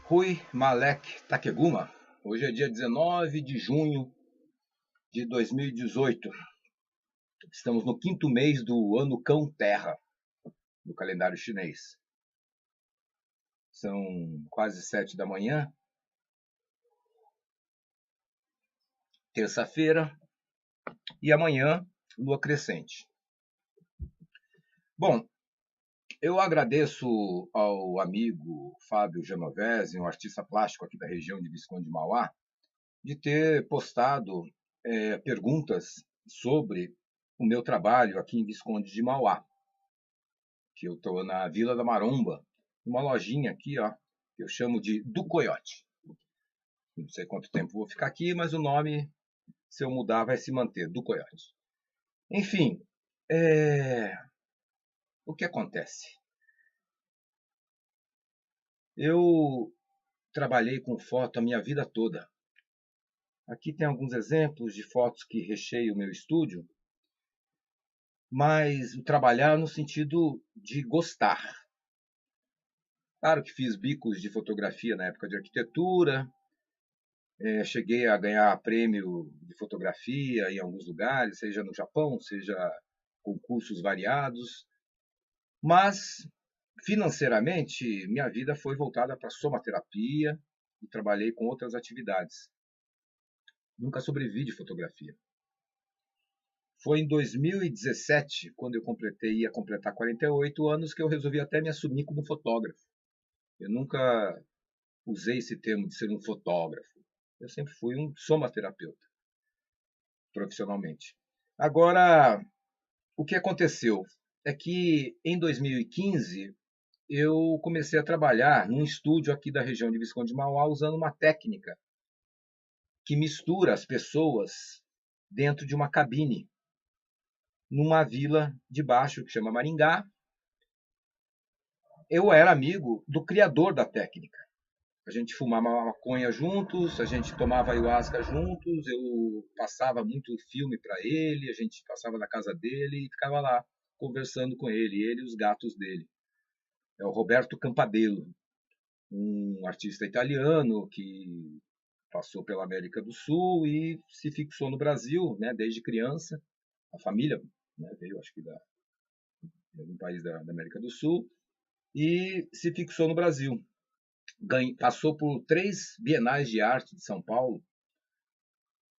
Rui Malek Takeguma. Hoje é dia 19 de junho de 2018. Estamos no quinto mês do ano Cão Terra, do calendário chinês. São quase 7 da manhã, terça-feira, e amanhã, lua crescente. Bom, eu agradeço ao amigo Fábio Genovese, um artista plástico aqui da região de Visconde de Mauá, de ter postado perguntas sobre o meu trabalho aqui em Visconde de Mauá, que eu estou na Vila da Maromba, uma lojinha aqui, ó, que eu chamo de Do Coiote. Não sei quanto tempo vou ficar aqui, mas o nome, se eu mudar, vai se manter, Do Coiote. Enfim, o que acontece? Eu trabalhei com foto a minha vida toda. Aqui tem alguns exemplos de fotos que recheiam o meu estúdio, mas o trabalhar no sentido de gostar. Claro que fiz bicos de fotografia na época de arquitetura, cheguei a ganhar prêmio de fotografia em alguns lugares, seja no Japão, seja concursos variados, mas financeiramente minha vida foi voltada para somaterapia e trabalhei com outras atividades. Nunca sobrevivi de fotografia. Foi em 2017, quando eu ia completar 48 anos, que eu resolvi até me assumir como fotógrafo. Eu nunca usei esse termo de ser um fotógrafo. Eu sempre fui um somaterapeuta, profissionalmente. Agora, o que aconteceu é que em 2015 eu comecei a trabalhar num estúdio aqui da região de Visconde de Mauá usando uma técnica que mistura as pessoas dentro de uma cabine numa vila de baixo que chama Maringá. Eu era amigo do criador da técnica. A gente fumava maconha juntos, a gente tomava ayahuasca juntos, eu passava muito filme para ele, a gente passava na casa dele e ficava lá conversando com ele e os gatos dele. É o Roberto Campadelo, um artista italiano que passou pela América do Sul e se fixou no Brasil, né, desde criança. A família, né, veio, acho que, de algum país da América do Sul, e se fixou no Brasil. Passou por 3 bienais de arte de São Paulo,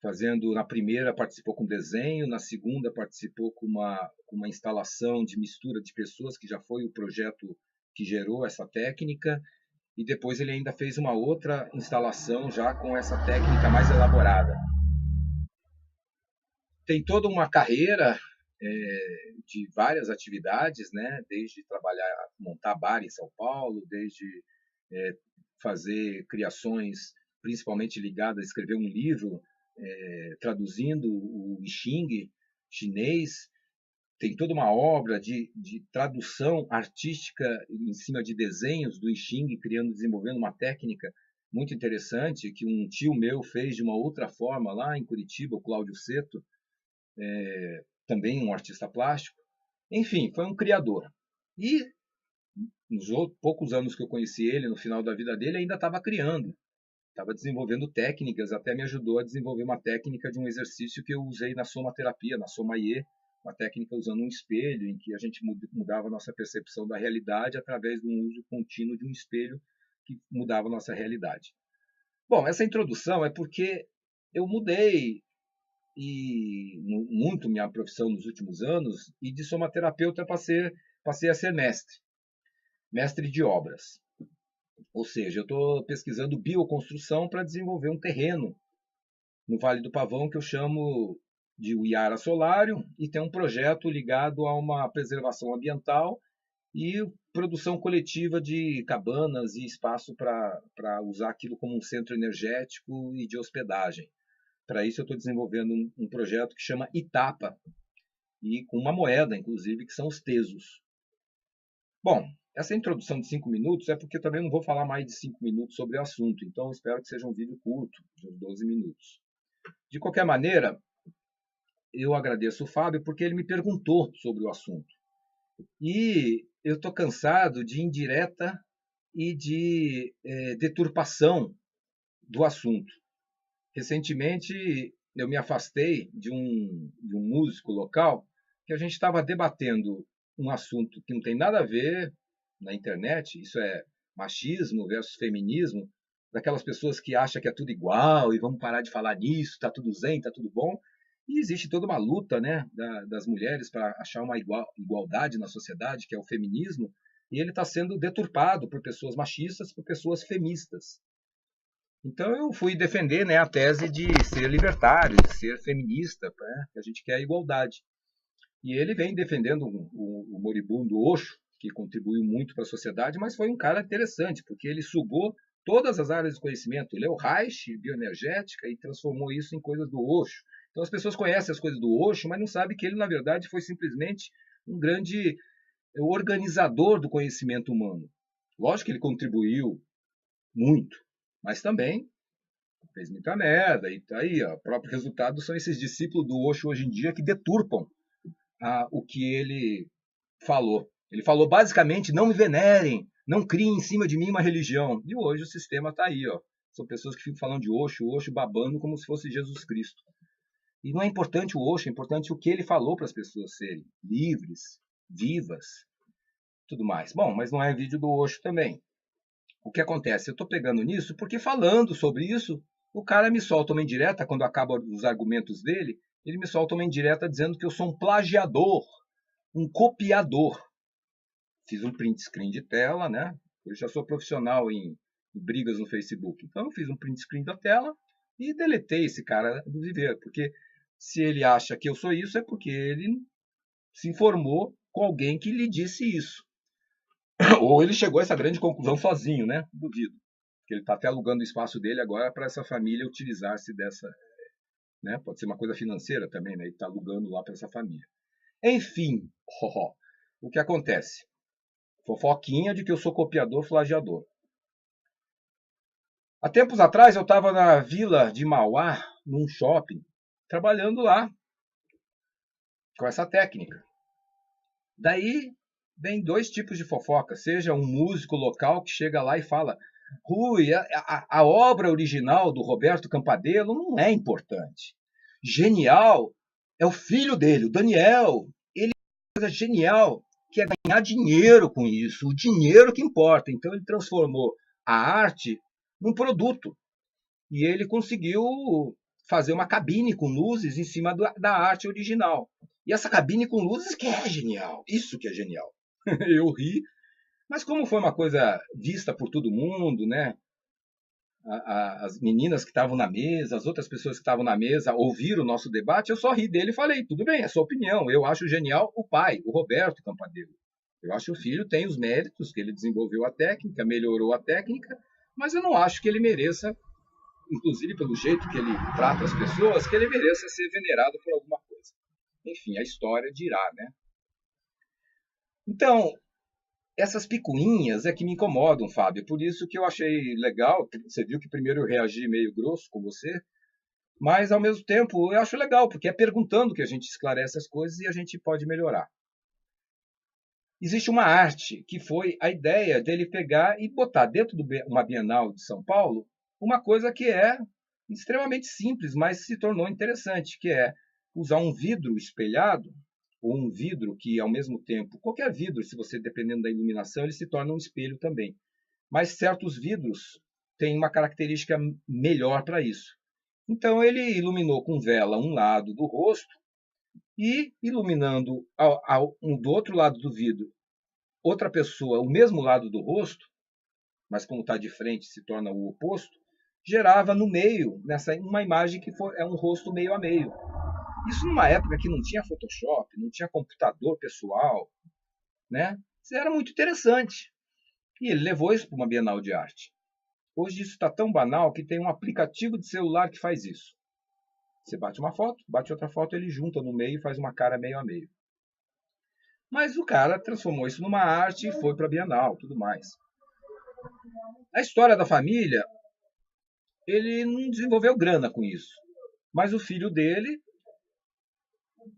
fazendo, na primeira participou com desenho, na segunda participou com uma instalação de mistura de pessoas, que já foi o projeto que gerou essa técnica, e depois ele ainda fez uma outra instalação já com essa técnica mais elaborada. Tem toda uma carreira de várias atividades, né? Desde trabalhar, montar bar em São Paulo, desde fazer criações principalmente ligadas a escrever um livro traduzindo o I Ching chinês. Tem toda uma obra de tradução artística em cima de desenhos do I Ching, desenvolvendo uma técnica muito interessante que um tio meu fez de uma outra forma lá em Curitiba, o Cláudio Seto, também um artista plástico. Enfim, foi um criador. E nos poucos anos que eu conheci ele, no final da vida dele, ainda estava criando, estava desenvolvendo técnicas, até me ajudou a desenvolver uma técnica de um exercício que eu usei na somaterapia, na Somaie, uma técnica usando um espelho, em que a gente mudava a nossa percepção da realidade através do uso contínuo de um espelho que mudava a nossa realidade. Bom, essa introdução é porque eu mudei muito minha profissão nos últimos anos, e de somaterapeuta passei a ser mestre de obras. Ou seja, eu estou pesquisando bioconstrução para desenvolver um terreno no Vale do Pavão que eu chamo de Uiara Solário, e tem um projeto ligado a uma preservação ambiental e produção coletiva de cabanas e espaço para usar aquilo como um centro energético e de hospedagem. Para isso eu estou desenvolvendo um projeto que chama Itapa, e com uma moeda, inclusive, que são os tesos. Bom, essa introdução de 5 minutos é porque também não vou falar mais de 5 minutos sobre o assunto, então espero que seja um vídeo curto, de uns 12 minutos. De qualquer maneira, eu agradeço o Fábio porque ele me perguntou sobre o assunto. E eu estou cansado de indireta e de deturpação do assunto. Recentemente, eu me afastei de um músico local que a gente estava debatendo um assunto que não tem nada a ver na internet, isso é machismo versus feminismo, daquelas pessoas que acham que é tudo igual e vamos parar de falar nisso, está tudo zen, está tudo bom. E existe toda uma luta, né, das mulheres para achar uma igualdade na sociedade, que é o feminismo, e ele está sendo deturpado por pessoas machistas, por pessoas feministas. Então eu fui defender, né, a tese de ser libertário, de ser feminista, né, que a gente quer a igualdade. E ele vem defendendo o moribundo Osho, que contribuiu muito para a sociedade, mas foi um cara interessante, porque ele sugou todas as áreas de conhecimento, leu Reich, bioenergética, e transformou isso em coisas do Osho. Então as pessoas conhecem as coisas do Osho, mas não sabem que ele, na verdade, foi simplesmente um grande organizador do conhecimento humano. Lógico que ele contribuiu muito, mas também fez muita merda, e tá aí, ó, o próprio resultado são esses discípulos do Osho hoje em dia que deturpam o que ele falou. Ele falou basicamente: não me venerem, não criem em cima de mim uma religião. E hoje o sistema está aí, ó. São pessoas que ficam falando de Osho babando como se fosse Jesus Cristo. E não é importante o Osho, é importante o que ele falou para as pessoas serem livres, vivas, tudo mais. Bom, mas não é vídeo do Osho também. O que acontece? Eu estou pegando nisso porque, falando sobre isso, o cara me solta uma indireta quando acaba os argumentos dele. Ele me solta uma indireta dizendo que eu sou um plagiador, um copiador. Fiz um print screen de tela, né? Eu já sou profissional em brigas no Facebook. Então eu fiz um print screen da tela e deletei esse cara do viver. Porque se ele acha que eu sou isso, é porque ele se informou com alguém que lhe disse isso. Ou ele chegou a essa grande conclusão sozinho, né? Duvido. Porque ele está até alugando o espaço dele agora para essa família utilizar-se dessa. Né? Pode ser uma coisa financeira também, né? Ele está alugando lá para essa família. Enfim, o que acontece? Fofoquinha de que eu sou copiador, flagiador. Há tempos atrás eu estava na vila de Mauá, num shopping, trabalhando lá com essa técnica. Daí vem dois tipos de fofoca. Seja um músico local que chega lá e fala: Rui, a obra original do Roberto Campadelo não é importante. Genial é o filho dele, o Daniel. Ele é uma coisa genial, que é ganhar dinheiro com isso, o dinheiro que importa. Então ele transformou a arte num produto. E ele conseguiu fazer uma cabine com luzes em cima da arte original. E essa cabine com luzes que é genial. Isso que é genial. Eu ri, mas como foi uma coisa vista por todo mundo, né? As meninas que estavam na mesa, as outras pessoas que estavam na mesa ouviram o nosso debate, eu só ri dele e falei: tudo bem, é sua opinião. Eu acho genial o pai, o Roberto Campadelo. Eu acho que o filho tem os méritos, que ele desenvolveu a técnica, melhorou a técnica, mas eu não acho que ele mereça, inclusive pelo jeito que ele trata as pessoas, que ele mereça ser venerado por alguma coisa. Enfim, a história dirá, né? Então, essas picuinhas é que me incomodam, Fábio. Por isso que eu achei legal. Você viu que primeiro eu reagi meio grosso com você, mas ao mesmo tempo eu acho legal, porque é perguntando que a gente esclarece as coisas e a gente pode melhorar. Existe uma arte que foi a ideia dele pegar e botar dentro de uma Bienal de São Paulo uma coisa que é extremamente simples, mas se tornou interessante, que é usar um vidro espelhado, ou um vidro que, ao mesmo tempo, qualquer vidro, se você dependendo da iluminação, ele se torna um espelho também. Mas certos vidros têm uma característica melhor para isso. Então ele iluminou com vela um lado do rosto e iluminando do outro lado do vidro outra pessoa, o mesmo lado do rosto, mas como está de frente se torna o oposto, gerava no meio uma imagem que é um rosto meio a meio. Isso numa época que não tinha Photoshop, não tinha computador pessoal, né? Isso era muito interessante. E ele levou isso para uma Bienal de Arte. Hoje isso está tão banal que tem um aplicativo de celular que faz isso. Você bate uma foto, bate outra foto, ele junta no meio e faz uma cara meio a meio. Mas o cara transformou isso numa arte e foi para a Bienal, tudo mais. A história da família, ele não desenvolveu grana com isso. Mas o filho dele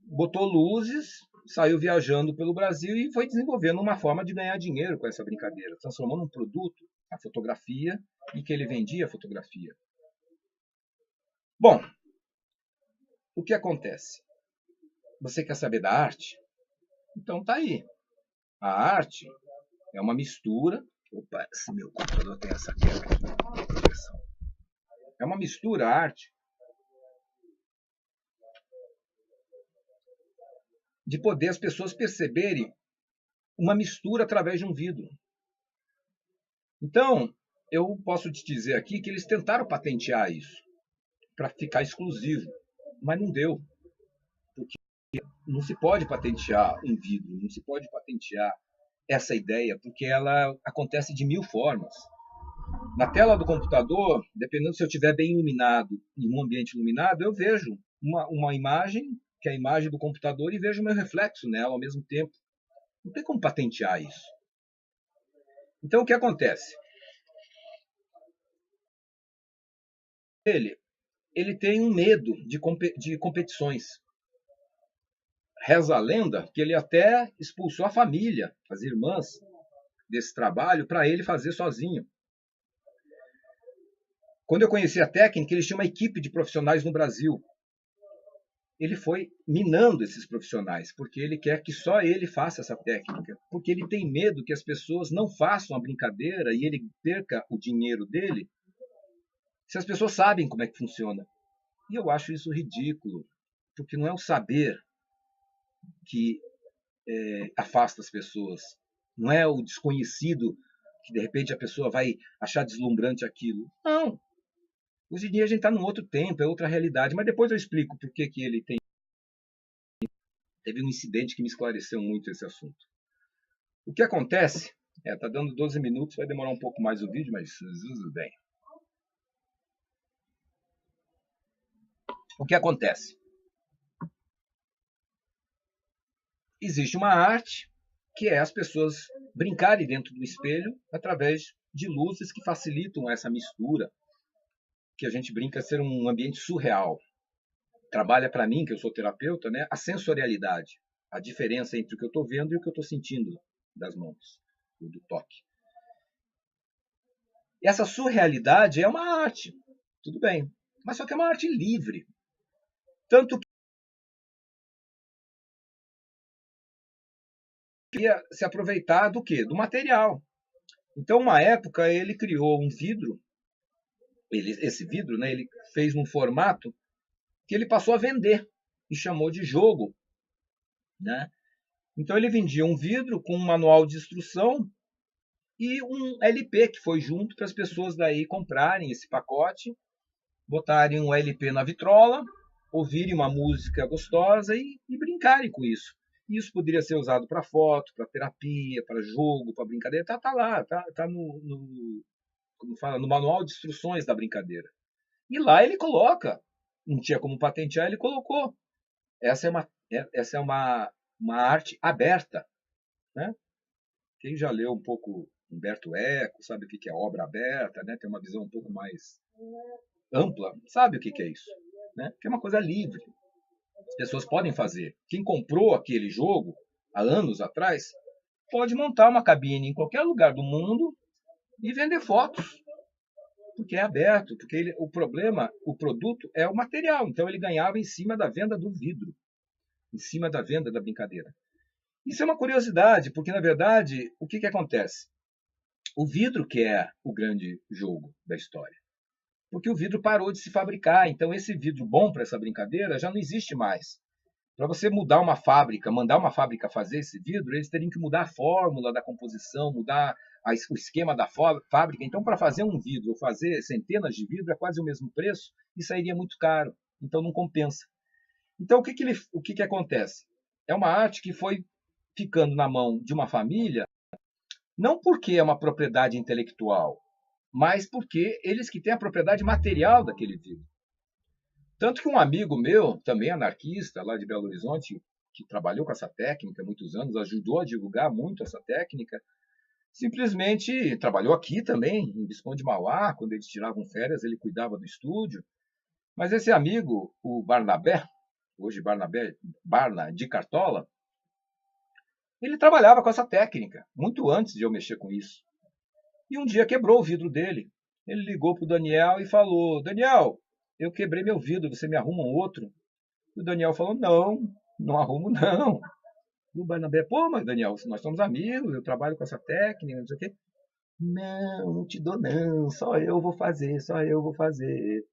botou luzes saiu viajando pelo Brasil e foi desenvolvendo uma forma de ganhar dinheiro com essa brincadeira, transformando um produto, a fotografia, e que ele vendia a fotografia. Bom, o que acontece? Você quer saber da arte? Então tá aí. A arte é uma mistura. Opa, esse meu computador tem essa quebra aqui. É uma mistura, a arte, de poder as pessoas perceberem uma mistura através de um vidro. Então, eu posso te dizer aqui que eles tentaram patentear isso para ficar exclusivo, mas não deu. Porque não se pode patentear um vidro, não se pode patentear essa ideia, porque ela acontece de 1000 formas. Na tela do computador, dependendo se eu estiver bem iluminado, em um ambiente iluminado, eu vejo uma imagem, que é a imagem do computador, e vejo o meu reflexo nela ao mesmo tempo. Não tem como patentear isso. Então, o que acontece? Ele tem um medo de competições. Reza a lenda que ele até expulsou a família, as irmãs, desse trabalho para ele fazer sozinho. Quando eu conheci a técnica, eles tinham uma equipe de profissionais no Brasil. Ele foi minando esses profissionais, porque ele quer que só ele faça essa técnica, porque ele tem medo que as pessoas não façam a brincadeira e ele perca o dinheiro dele, se as pessoas sabem como é que funciona. E eu acho isso ridículo, porque não é o saber que afasta as pessoas, não é o desconhecido que de repente a pessoa vai achar deslumbrante aquilo. Não. Hoje em dia a gente está num outro tempo, é outra realidade, mas depois eu explico por que ele teve um incidente que me esclareceu muito esse assunto. O que acontece, está dando 12 minutos, vai demorar um pouco mais o vídeo, mas tudo bem. O que acontece? Existe uma arte que é as pessoas brincarem dentro do espelho através de luzes que facilitam essa mistura, que a gente brinca ser um ambiente surreal. Trabalha para mim, que eu sou terapeuta, né, a sensorialidade, a diferença entre o que eu estou vendo e o que eu estou sentindo das mãos, do toque. E essa surrealidade é uma arte, tudo bem, mas só que é uma arte livre. Tanto que ia se aproveitar do quê? Do material. Então, uma época, ele criou um vidro, esse vidro, né, ele fez num formato que ele passou a vender e chamou de jogo, né? Então ele vendia um vidro com um manual de instrução e um LP que foi junto para as pessoas daí comprarem esse pacote, botarem um LP na vitrola, ouvirem uma música gostosa e brincarem com isso. Isso poderia ser usado para foto, para terapia, para jogo, para brincadeira. Tá lá, tá como fala, no manual de instruções da brincadeira. E lá ele coloca, não tinha como patentear, ele colocou. Essa é uma arte aberta, né? Quem já leu um pouco Humberto Eco, sabe o que é obra aberta, né? Tem uma visão um pouco mais ampla, sabe o que é isso, né? Que é uma coisa livre. As pessoas podem fazer. Quem comprou aquele jogo há anos atrás pode montar uma cabine em qualquer lugar do mundo e vender fotos, porque é aberto, porque o problema, o produto é o material, então ele ganhava em cima da venda do vidro, em cima da venda da brincadeira. Isso é uma curiosidade, porque na verdade, o que acontece? O vidro que é o grande jogo da história. Porque o vidro parou de se fabricar, então esse vidro bom para essa brincadeira já não existe mais. Para você mudar uma fábrica, mandar uma fábrica fazer esse vidro, eles teriam que mudar a fórmula da composição, mudar o esquema da fábrica. Então, para fazer um vidro ou fazer centenas de vidros é quase o mesmo preço e sairia muito caro. Então, não compensa. Então, o que acontece? É uma arte que foi ficando na mão de uma família, não porque é uma propriedade intelectual, mas porque eles que têm a propriedade material daquele vidro. Tanto que um amigo meu, também anarquista, lá de Belo Horizonte, que trabalhou com essa técnica há muitos anos, ajudou a divulgar muito essa técnica, simplesmente trabalhou aqui também, em Visconde Mauá, quando eles tiravam férias, ele cuidava do estúdio. Mas esse amigo, o Barnabé, hoje Barna de Cartola, Ele trabalhava com essa técnica, muito antes de eu mexer com isso. E um dia quebrou o vidro dele. Ele ligou para o Daniel e falou: Daniel, eu quebrei meu vidro, você me arruma um outro? E o Daniel falou: não, não arrumo não. E o Barnabé: pô, mas Daniel, nós somos amigos, eu trabalho com essa técnica, não sei o quê. Não, não te dou não, só eu vou fazer, só eu vou fazer.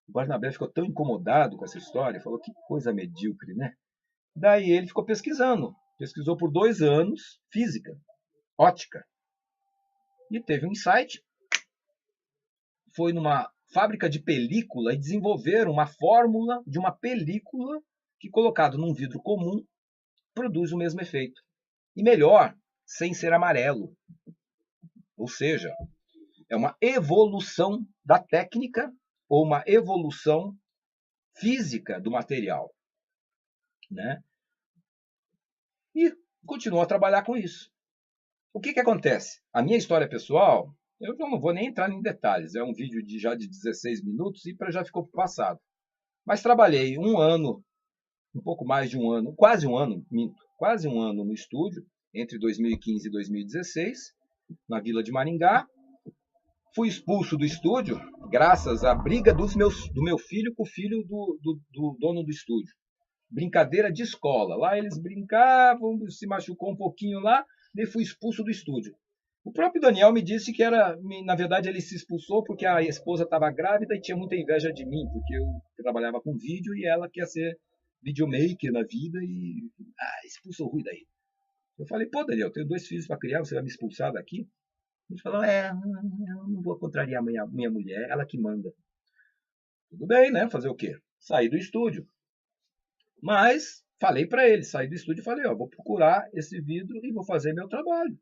O Barnabé ficou tão incomodado com essa história, falou: que coisa medíocre, né? Daí ele ficou pesquisando. Pesquisou por 2 anos física, ótica. E teve um insight. Foi numa fábrica de película e desenvolveram uma fórmula de uma película que, colocado num vidro comum, produz o mesmo efeito. E melhor, sem ser amarelo. Ou seja, é uma evolução da técnica ou uma evolução física do material, né? E continuou a trabalhar com isso. O que acontece? A minha história pessoal, eu não vou nem entrar em detalhes, é um vídeo já de 16 minutos e já ficou para o passado. Mas trabalhei um ano, um pouco mais de um ano, quase um ano, minto, quase um ano no estúdio, entre 2015 e 2016, na Vila de Maringá. Fui expulso do estúdio graças à briga do meu filho com o filho do dono do estúdio. Brincadeira de escola. Lá eles brincavam, se machucou um pouquinho lá, e fui expulso do estúdio. O próprio Daniel me disse que na verdade, ele se expulsou porque a esposa estava grávida e tinha muita inveja de mim, porque eu trabalhava com vídeo e ela quer ser videomaker na vida e expulsou o Rui daí. Eu falei: pô, Daniel, eu tenho 2 filhos para criar, você vai me expulsar daqui? Ele falou: eu não vou contrariar minha mulher, ela que manda. Tudo bem, né? Fazer o quê? Saí do estúdio. Mas falei para ele, saí do estúdio e falei: ó, vou procurar esse vidro e vou fazer meu trabalho.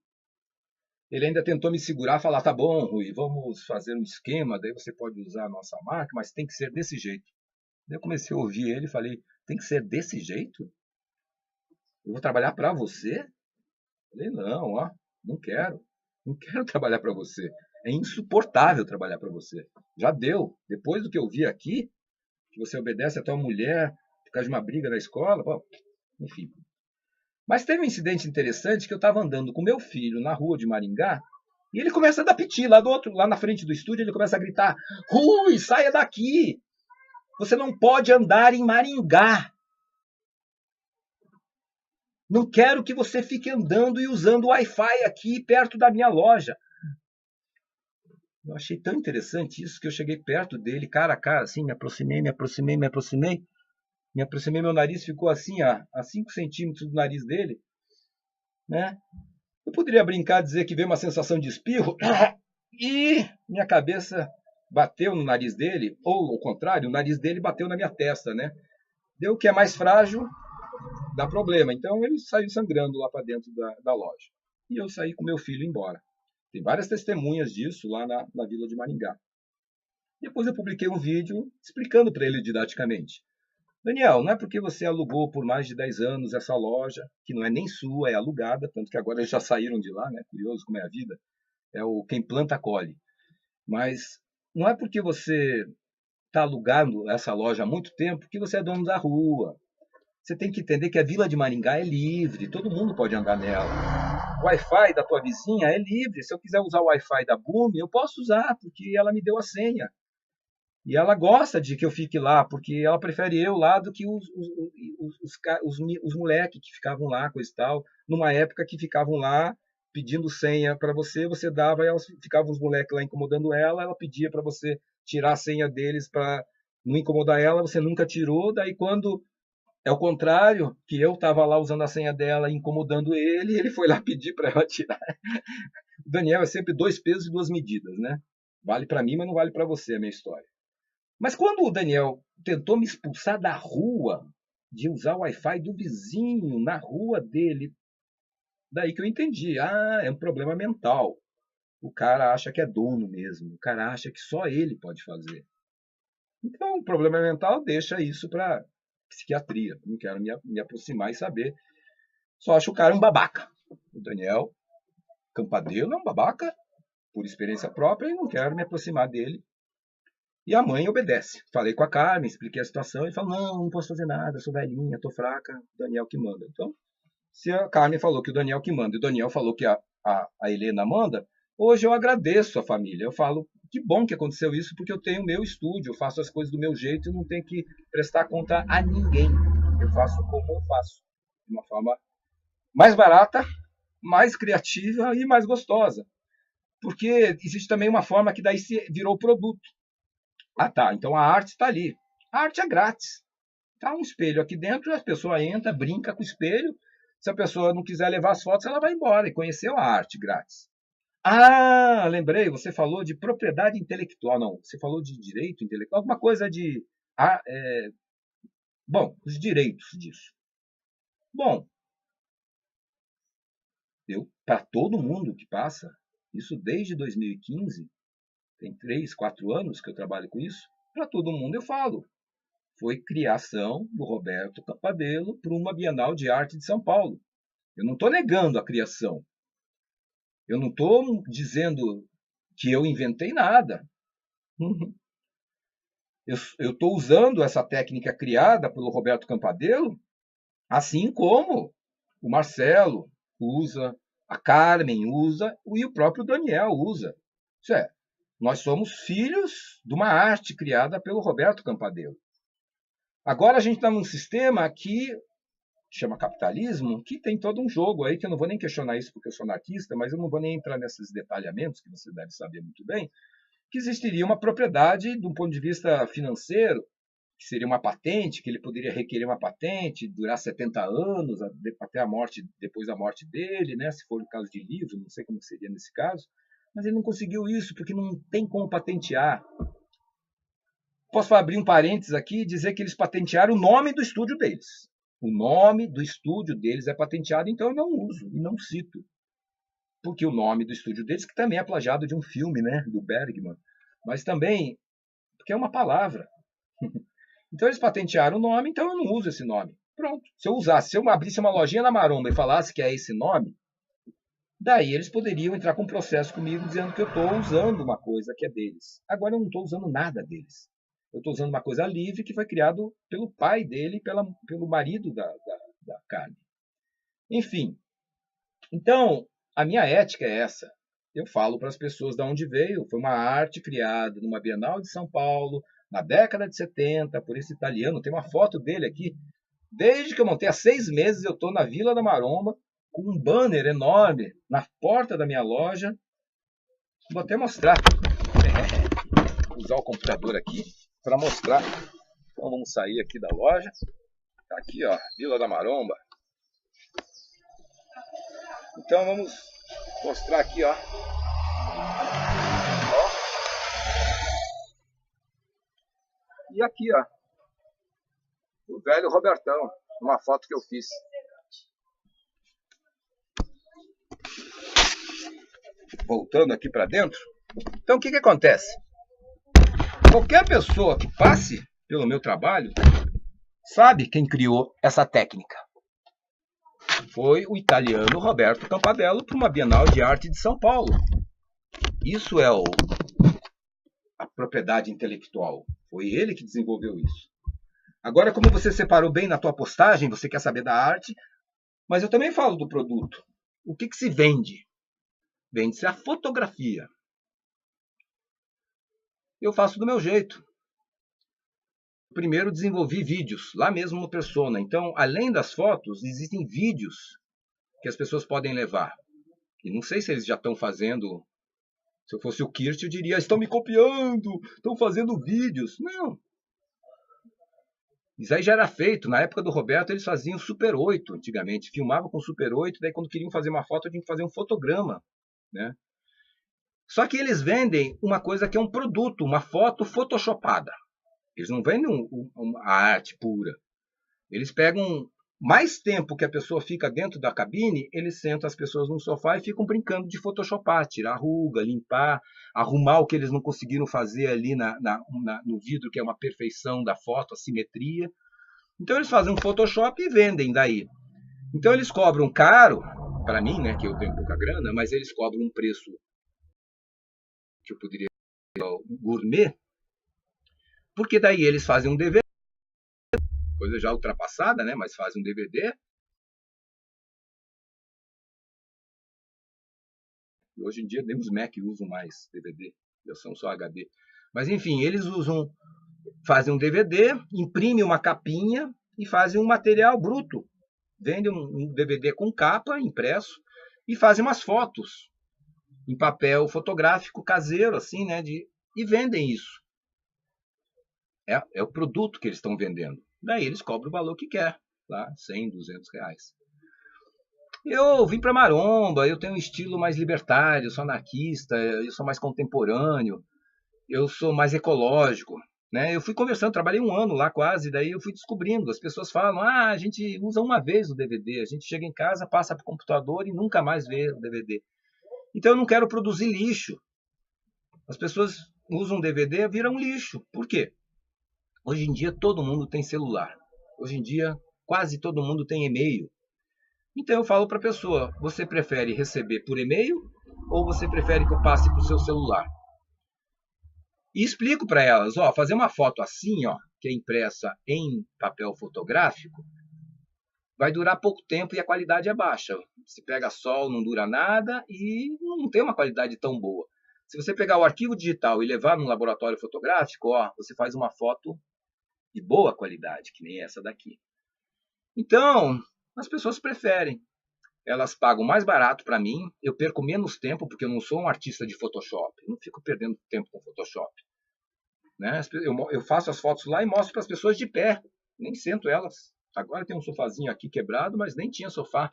Ele ainda tentou me segurar, falar: tá bom, Rui, vamos fazer um esquema, daí você pode usar a nossa marca, mas tem que ser desse jeito. Daí eu comecei a ouvir ele e falei: tem que ser desse jeito? Eu vou trabalhar para você? Falei: não, ó, não quero. Não quero trabalhar para você. É insuportável trabalhar para você. Já deu. Depois do que eu vi aqui, que você obedece a tua mulher por causa de uma briga na escola, bom, enfim. Mas teve um incidente interessante que eu estava andando com meu filho na rua de Maringá e ele começa a dar piti lá na frente do estúdio, ele começa a gritar: Rui, saia daqui! Você não pode andar em Maringá. Não quero que você fique andando e usando o Wi-Fi aqui perto da minha loja. Eu achei tão interessante isso que eu cheguei perto dele, cara a cara, assim, me aproximei, meu nariz ficou assim, a 5 centímetros do nariz dele, né? Eu poderia brincar, dizer que veio uma sensação de espirro e minha cabeça bateu no nariz dele, ou ao contrário, o nariz dele bateu na minha testa, né? Deu o que é mais frágil, dá problema. Então ele saiu sangrando lá para dentro da loja. E eu saí com meu filho embora. Tem várias testemunhas disso lá na Vila de Maringá. Depois eu publiquei um vídeo explicando para ele didaticamente: Daniel, não é porque você alugou por mais de 10 anos essa loja, que não é nem sua, é alugada, tanto que agora eles já saíram de lá, né? Curioso como é a vida. É o quem planta colhe. Mas não é porque você está alugando essa loja há muito tempo que você é dono da rua. Você tem que entender que a Vila de Maringá é livre, todo mundo pode andar nela. O Wi-Fi da tua vizinha é livre. Se eu quiser usar o Wi-Fi da Boom, eu posso usar, porque ela me deu a senha. E ela gosta de que eu fique lá, porque ela prefere eu lá do que os moleques que ficavam lá, coisa e tal. Numa época que ficavam lá pedindo senha para você, você dava, e elas ficavam os moleques lá incomodando ela pedia para você tirar a senha deles para não incomodar ela, você nunca tirou. Daí quando é o contrário, que eu estava lá usando a senha dela incomodando ele foi lá pedir para ela tirar. O Daniel é sempre 2 pesos e 2 medidas, né? Vale para mim, mas não vale para você a minha história. Mas quando o Daniel tentou me expulsar da rua, de usar o Wi-Fi do vizinho na rua dele, daí que eu entendi: é um problema mental. O cara acha que é dono mesmo, o cara acha que só ele pode fazer. Então, o problema mental deixa isso para psiquiatria. Não quero me aproximar e saber. Só acho o cara um babaca. O Daniel Campadelo é um babaca, por experiência própria, e não quero me aproximar dele. E a mãe obedece. Falei com a Carmen, expliquei a situação e falou: não, não posso fazer nada, sou velhinha, tô fraca, Daniel que manda. Então, Se a Carmen falou que o Daniel que manda e o Daniel falou que a Helena manda, hoje eu agradeço a família. Eu falo, que bom que aconteceu isso, porque eu tenho o meu estúdio, eu faço as coisas do meu jeito e não tenho que prestar conta a ninguém. Eu faço como eu faço, de uma forma mais barata, mais criativa e mais gostosa. Porque existe também uma forma que daí se virou produto. Ah, tá, então a arte está ali. A arte é grátis. Tá um espelho aqui dentro, a pessoa entra, brinca com o espelho. Se a pessoa não quiser levar as fotos, ela vai embora e conheceu a arte grátis. Ah, lembrei, você falou de propriedade intelectual. Não, você falou de direito intelectual, alguma coisa de. Bom, os direitos disso. Bom, para todo mundo que passa, isso desde 2015, tem 3, 4 anos que eu trabalho com isso, para todo mundo eu falo. Foi criação do Roberto Campadelo para uma Bienal de Arte de São Paulo. Eu não estou negando a criação. Eu não estou dizendo que eu inventei nada. Eu estou usando essa técnica criada pelo Roberto Campadelo, assim como o Marcelo usa, a Carmen usa e o próprio Daniel usa. Isso é, nós somos filhos de uma arte criada pelo Roberto Campadelo. Agora a gente está num sistema que chama capitalismo, que tem todo um jogo aí, que eu não vou nem questionar isso porque eu sou anarquista, mas eu não vou nem entrar nesses detalhamentos, que você deve saber muito bem, que existiria uma propriedade, de um ponto de vista financeiro, que seria uma patente, que ele poderia requerer uma patente, durar 70 anos, até a morte, depois da morte dele, né? Se for o caso de livro, não sei como seria nesse caso, mas ele não conseguiu isso, porque não tem como patentear. Posso abrir um parênteses aqui e dizer que eles patentearam o nome do estúdio deles. O nome do estúdio deles é patenteado, então eu não uso e não cito. Porque o nome do estúdio deles, que também é plagiado de um filme, né, do Bergman, mas também porque é uma palavra. Então eles patentearam o nome, então eu não uso esse nome. Pronto. Se eu usasse, se eu abrisse uma lojinha na Maromba e falasse que é esse nome, daí eles poderiam entrar com um processo comigo dizendo que eu estou usando uma coisa que é deles. Agora eu não estou usando nada deles. Eu estou usando uma coisa livre que foi criado pelo pai dele e pelo marido da Carmen. Enfim, então a minha ética é essa. Eu falo para as pessoas de onde veio. Foi uma arte criada numa Bienal de São Paulo, na década de 70, por esse italiano. Tem uma foto dele aqui. Desde que eu montei, há 6 meses, eu estou na Vila da Maromba, com um banner enorme na porta da minha loja. Vou até mostrar. Vou usar o computador aqui para mostrar. Então vamos sair aqui da loja. Tá aqui, ó, Vila da Maromba. Então vamos mostrar aqui, ó. E aqui, ó, o velho Robertão, uma foto que eu fiz. Voltando aqui para dentro. Então o que acontece? Qualquer pessoa que passe pelo meu trabalho sabe quem criou essa técnica. Foi o italiano Roberto Campadelo para uma Bienal de Arte de São Paulo. Isso é a propriedade intelectual. Foi ele que desenvolveu isso. Agora, como você separou bem na tua postagem, você quer saber da arte, mas eu também falo do produto. O que se vende? Vende-se a fotografia. Eu faço do meu jeito. Primeiro desenvolvi vídeos, lá mesmo no Persona. Então, além das fotos, existem vídeos que as pessoas podem levar. E não sei se eles já estão fazendo. Se eu fosse o Kirst, eu diria, estão me copiando, estão fazendo vídeos. Não. Isso aí já era feito. Na época do Roberto, eles faziam Super 8 antigamente. Filmavam com Super 8, daí quando queriam fazer uma foto, tinham que fazer um fotograma, né? Só que eles vendem uma coisa que é um produto, uma foto photoshopada. Eles não vendem a arte pura. Eles pegam mais tempo que a pessoa fica dentro da cabine, eles sentam as pessoas no sofá e ficam brincando de photoshopar, tirar ruga, limpar, arrumar o que eles não conseguiram fazer ali no vidro, que é uma perfeição da foto, a simetria. Então eles fazem um Photoshop e vendem daí. Então eles cobram caro, para mim, né, que eu tenho pouca grana, mas eles cobram um preço que eu poderia gourmet, porque daí eles fazem um DVD, coisa já ultrapassada, né, mas fazem um DVD, Hoje em dia nem os Mac usam mais DVD, são só HD. Mas enfim, eles fazem um DVD, imprimem uma capinha e fazem um material bruto. Vendem um DVD com capa, impresso, e fazem umas fotos em papel fotográfico caseiro, assim, né? E vendem isso. É o produto que eles estão vendendo. Daí eles cobram o valor que quer, lá, 100, 200 reais. Eu vim para Maromba, eu tenho um estilo mais libertário, eu sou anarquista, eu sou mais contemporâneo, eu sou mais ecológico. Né? Eu fui conversando, trabalhei um ano lá quase, daí eu fui descobrindo. As pessoas falam, a gente usa uma vez o DVD, a gente chega em casa, passa para o computador e nunca mais vê o DVD. Então eu não quero produzir lixo. As pessoas usam DVD e viram lixo. Por quê? Hoje em dia todo mundo tem celular. Hoje em dia quase todo mundo tem e-mail. Então eu falo para a pessoa, você prefere receber por e-mail ou você prefere que eu passe para o seu celular? E explico para elas, fazer uma foto assim, que é impressa em papel fotográfico, vai durar pouco tempo e a qualidade é baixa. Se pega sol, não dura nada e não tem uma qualidade tão boa. Se você pegar o arquivo digital e levar num laboratório fotográfico, você faz uma foto de boa qualidade, que nem essa daqui. Então, as pessoas preferem. Elas pagam mais barato para mim, eu perco menos tempo, porque eu não sou um artista de Photoshop. Eu não fico perdendo tempo com Photoshop. Né? Eu faço as fotos lá e mostro para as pessoas de pé. Nem sento elas. Agora tem um sofazinho aqui quebrado, mas nem tinha sofá.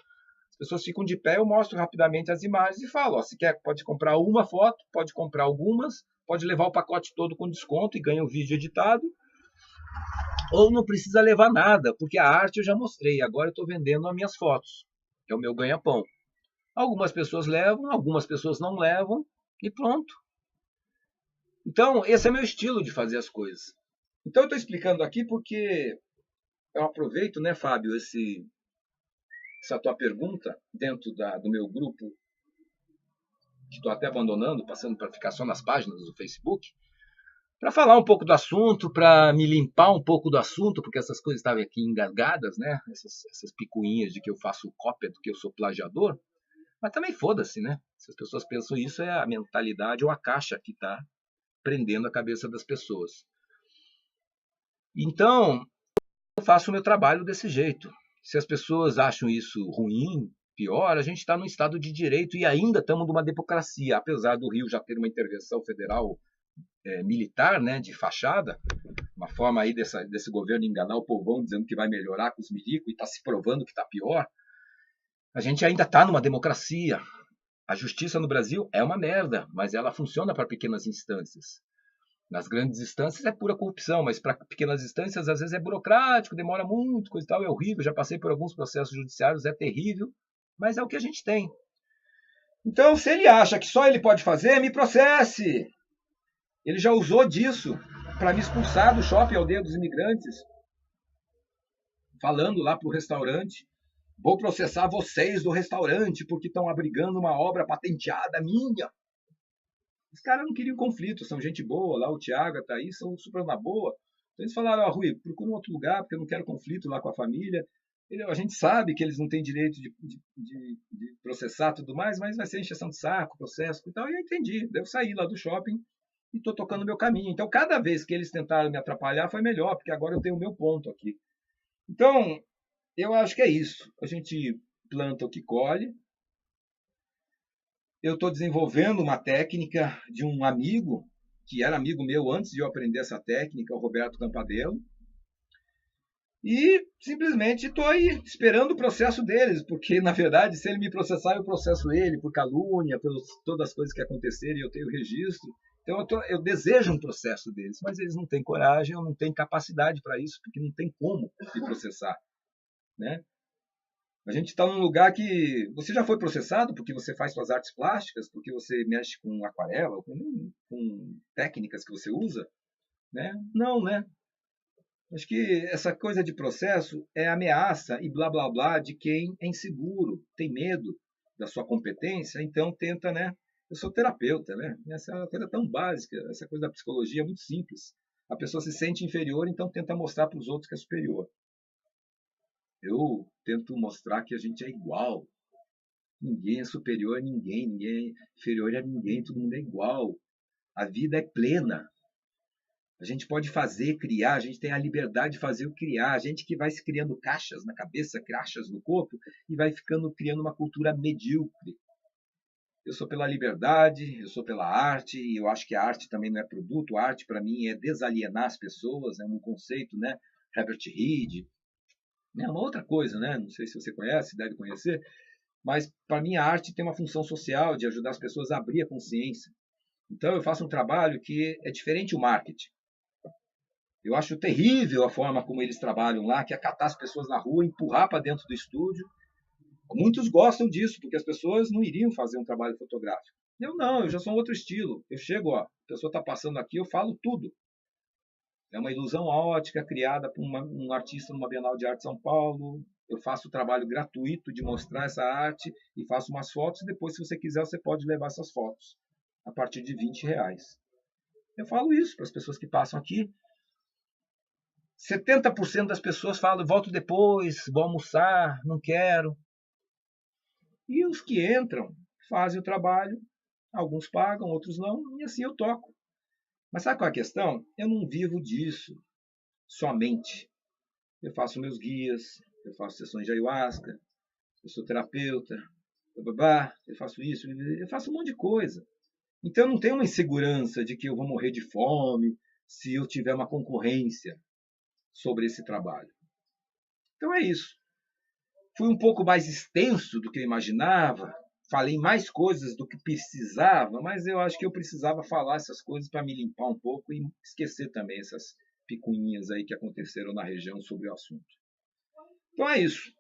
As pessoas ficam de pé, eu mostro rapidamente as imagens e falo, se quer, pode comprar uma foto, pode comprar algumas, pode levar o pacote todo com desconto e ganha o vídeo editado. Ou não precisa levar nada, porque a arte eu já mostrei. Agora eu estou vendendo as minhas fotos. É o meu ganha-pão. Algumas pessoas levam, algumas pessoas não levam e pronto. Então, esse é meu estilo de fazer as coisas. Então, eu estou explicando aqui porque eu aproveito, né, Fábio, essa tua pergunta dentro do meu grupo, que estou até abandonando, passando para ficar só nas páginas do Facebook, para falar um pouco do assunto, para me limpar um pouco do assunto, porque essas coisas estavam aqui engasgadas, né? Essas picuinhas de que eu faço cópia, do que eu sou plagiador. Mas também foda-se, né? Se as pessoas pensam isso, é a mentalidade ou a caixa que está prendendo a cabeça das pessoas. Então, eu faço o meu trabalho desse jeito. Se as pessoas acham isso ruim, pior, a gente está num Estado de Direito e ainda estamos numa democracia, apesar do Rio já ter uma intervenção federal militar, né, de fachada, uma forma aí desse governo enganar o povão, dizendo que vai melhorar com os milicos e está se provando que está pior. A gente ainda está numa democracia. A justiça no Brasil é uma merda, mas ela funciona para pequenas instâncias. Nas grandes instâncias é pura corrupção, mas para pequenas instâncias às vezes é burocrático, demora muito, coisa e tal, é horrível. Já passei por alguns processos judiciários, é terrível, mas é o que a gente tem. Então, se ele acha que só ele pode fazer, me processe. Ele já usou disso para me expulsar do shopping Aldeia dos Imigrantes, falando lá para o restaurante, vou processar vocês do restaurante porque estão abrigando uma obra patenteada minha. Os caras não queriam conflito, são gente boa, lá o Thiago, a Thaís, são super na boa. Então eles falaram, Rui, procura um outro lugar, porque eu não quero conflito lá com a família. A gente sabe que eles não têm direito de processar tudo mais, mas vai ser encheção de saco, processo e tal. E eu entendi. Eu saí lá do shopping e estou tocando o meu caminho. Então, cada vez que eles tentaram me atrapalhar, foi melhor, porque agora eu tenho o meu ponto aqui. Então, eu acho que é isso. A gente planta o que colhe. Eu estou desenvolvendo uma técnica de um amigo, que era amigo meu antes de eu aprender essa técnica, o Roberto Campadelo. E simplesmente estou aí esperando o processo deles, porque na verdade, se ele me processar, eu processo ele por calúnia, por todas as coisas que aconteceram e eu tenho registro. Então eu desejo um processo deles, mas eles não têm coragem ou não têm capacidade para isso, porque não tem como me processar. Né? A gente está num lugar que você já foi processado porque você faz suas artes plásticas, porque você mexe com aquarela, com técnicas que você usa? Né? Não, né? Acho que essa coisa de processo é ameaça e blá blá blá de quem é inseguro, tem medo da sua competência, então tenta, né? Eu sou terapeuta, né? Essa é uma coisa tão básica, essa coisa da psicologia é muito simples. A pessoa se sente inferior, então tenta mostrar para os outros que é superior. Eu tento mostrar que a gente é igual. Ninguém é superior a ninguém, ninguém é inferior a ninguém, todo mundo é igual. A vida é plena. A gente pode fazer, criar, a gente tem a liberdade de fazer o criar. A gente que vai se criando caixas na cabeça, caixas no corpo, e vai criando uma cultura medíocre. Eu sou pela liberdade, eu sou pela arte, e eu acho que a arte também não é produto. A arte, para mim, é desalienar as pessoas, é um conceito, né? Herbert Reed. É uma outra coisa, né? Não sei se você conhece, deve conhecer, mas para mim a arte tem uma função social de ajudar as pessoas a abrir a consciência. Então eu faço um trabalho que é diferente do marketing. Eu acho terrível a forma como eles trabalham lá, que é catar as pessoas na rua, empurrar para dentro do estúdio. Muitos gostam disso, porque as pessoas não iriam fazer um trabalho fotográfico. Eu não, eu já sou um outro estilo. Eu chego, ó, a pessoa está passando aqui, eu falo tudo. É uma ilusão ótica criada por um artista numa Bienal de Arte de São Paulo. Eu faço o trabalho gratuito de mostrar essa arte e faço umas fotos. E depois, se você quiser, você pode levar essas fotos a partir de R$ 20. Eu falo isso para as pessoas que passam aqui. 70% das pessoas falam, volto depois, vou almoçar, não quero. E os que entram fazem o trabalho, alguns pagam, outros não, e assim eu toco. Mas sabe qual é a questão? Eu não vivo disso somente. Eu faço meus guias, eu faço sessões de ayahuasca, eu sou terapeuta, eu faço isso, eu faço um monte de coisa. Então eu não tenho uma insegurança de que eu vou morrer de fome se eu tiver uma concorrência sobre esse trabalho. Então é isso. Fui um pouco mais extenso do que eu imaginava, falei mais coisas do que precisava, mas eu acho que eu precisava falar essas coisas para me limpar um pouco e esquecer também essas picuinhas aí que aconteceram na região sobre o assunto. Então é isso.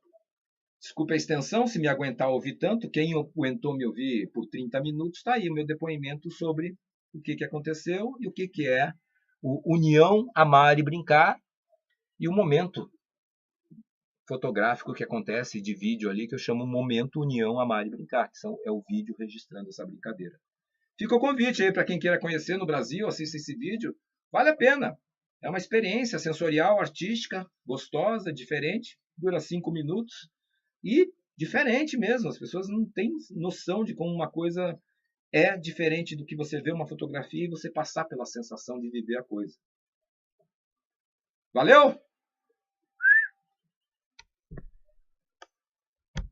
Desculpe a extensão, se me aguentar ouvir tanto. Quem aguentou me ouvir por 30 minutos, está aí o meu depoimento sobre o que aconteceu e o que é o União, Amar e Brincar e o momento fotográfico que acontece de vídeo ali, que eu chamo Momento União, Amar e Brincar, que é o vídeo registrando essa brincadeira. Fica o convite aí para quem queira conhecer no Brasil, assista esse vídeo. Vale a pena. É uma experiência sensorial, artística, gostosa, diferente. Dura 5 minutos. E diferente mesmo. As pessoas não têm noção de como uma coisa é diferente do que você vê uma fotografia e você passar pela sensação de viver a coisa. Valeu?